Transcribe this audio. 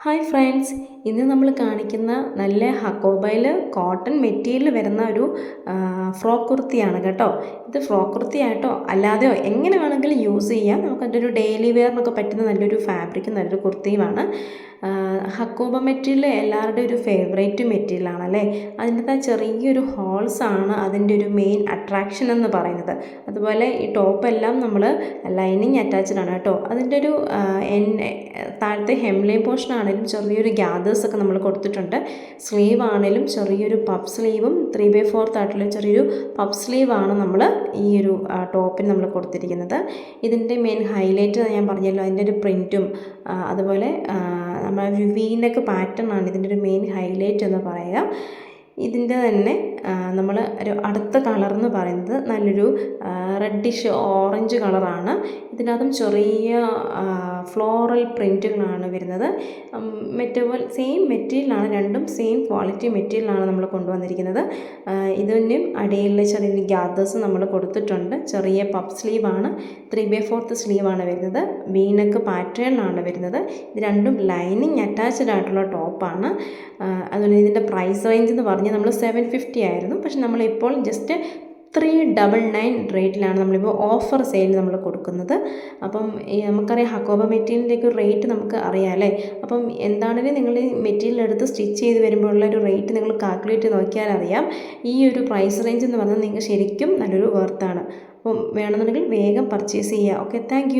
Hi friends, ഇന്ന് നമ്മൾ കാണിക്കുന്ന നല്ല ഹക്കോബയിൽ കോട്ടൺ മെറ്റീരിയൽ വരുന്ന ഒരു ഫ്രോക്ക് കുർത്തിയാണ് കേട്ടോ. ഇത് ഫ്രോക്ക് കുർത്തിയായിട്ടോ അല്ലാതെയോ എങ്ങനെ വേണമെങ്കിലും യൂസ് ചെയ്യാം. നമുക്കതിൻ്റെ ഒരു ഡെയിലി വെയറിനൊക്കെ പറ്റുന്ന നല്ലൊരു ഫാബ്രിക്, നല്ലൊരു കുർത്തിയുമാണ്. ഹക്കോബ മെറ്റീരിയൽ എല്ലാവരുടെയും ഒരു ഫേവറേറ്റ് മെറ്റീരിയലാണല്ലേ. അതിൻ്റെ ചെറിയൊരു ഹോൾസാണ് അതിൻ്റെ ഒരു മെയിൻ അട്രാക്ഷൻ എന്ന് പറയുന്നത്. അതുപോലെ ഈ ടോപ്പെല്ലാം നമ്മൾ ലൈനിങ് അറ്റാച്ച്ഡ് ആണ് കേട്ടോ. അതിൻ്റെ ഒരു താഴത്തെ ഹെംലൈൻ പോർഷൻ ആണെങ്കിലും ചെറിയൊരു ഗ്യാദേഴ്സൊക്കെ നമ്മൾ കൊടുത്തിട്ടുണ്ട്. സ്ലീവ് ആണെങ്കിലും ചെറിയൊരു പഫ് സ്ലീവും 3/4 ആയിട്ടുള്ള ചെറിയൊരു പഫ് സ്ലീവാണ് നമ്മൾ ഈ ഒരു ടോപ്പിന് നമ്മൾ കൊടുത്തിരിക്കുന്നത്. ഇതിൻ്റെ മെയിൻ ഹൈലൈറ്റ് ഞാൻ പറഞ്ഞല്ലോ, അതിൻ്റെ ഒരു പ്രിൻറ്റും അതുപോലെ നമ്മൾ വീനക്ക് പാറ്റേൺ ആണ് ഇതിൻ്റെ ഒരു മെയിൻ ഹൈലൈറ്റ് എന്ന് പറയുക. ഇതിൻ്റെ തന്നെ നമ്മൾ ഒരു അടുത്ത കളർ എന്ന് പറയുന്നത് നല്ലൊരു റെഡിഷ് ഓറഞ്ച് കളറാണ്. ഇതിനകത്തും ചെറിയ ഫ്ലോറൽ പ്രിൻറ്റുകളാണ് വരുന്നത്. പോലെ സെയിം മെറ്റീരിയലാണ്, രണ്ടും സെയിം ക്വാളിറ്റി മെറ്റീരിയലാണ് നമ്മൾ കൊണ്ടുവന്നിരിക്കുന്നത്. ഇതിനും അടിയിലെ ചെറിയ ഗ്യാദേഴ്സ് നമ്മൾ കൊടുത്തിട്ടുണ്ട്. ചെറിയ പഫ് സ്ലീവാണ്, 3/4 സ്ലീവാണ് വരുന്നത്. വീനക്ക് പാറ്റേണിലാണ് വരുന്നത്. ഇത് രണ്ടും ലൈനിങ് അറ്റാച്ച്ഡ് ആയിട്ടുള്ള ടോപ്പാണ്. അതുപോലെ ഇതിൻ്റെ പ്രൈസ് റേഞ്ച് എന്ന് പറഞ്ഞാൽ നമ്മൾ 750 ആയിരുന്നു. പക്ഷെ നമ്മളിപ്പോൾ ജസ്റ്റ് 399 റേറ്റിലാണ് നമ്മളിപ്പോൾ ഓഫർ സെയിൽ നമ്മൾ കൊടുക്കുന്നത്. അപ്പം നമുക്കറിയാം ഹക്കോബ മെറ്റീരിയലിൻ്റെയൊക്കെ റേറ്റ് നമുക്ക് അറിയാം അല്ലേ. അപ്പം എന്താണെങ്കിലും നിങ്ങൾ ഈ മെറ്റീരിയൽ എടുത്ത് സ്റ്റിച്ച് ചെയ്ത് വരുമ്പോഴുള്ള ഒരു റേറ്റ് നിങ്ങൾ കാൽക്കുലേറ്റ് ചെയ്ത് നോക്കിയാൽ അറിയാം. ഈ ഒരു പ്രൈസ് റേഞ്ച് എന്ന് പറഞ്ഞാൽ നിങ്ങൾക്ക് ശരിക്കും നല്ലൊരു വർത്താണ്. അപ്പം വേണമെന്നുണ്ടെങ്കിൽ വേഗം പർച്ചേസ് ചെയ്യുക. Okay, thank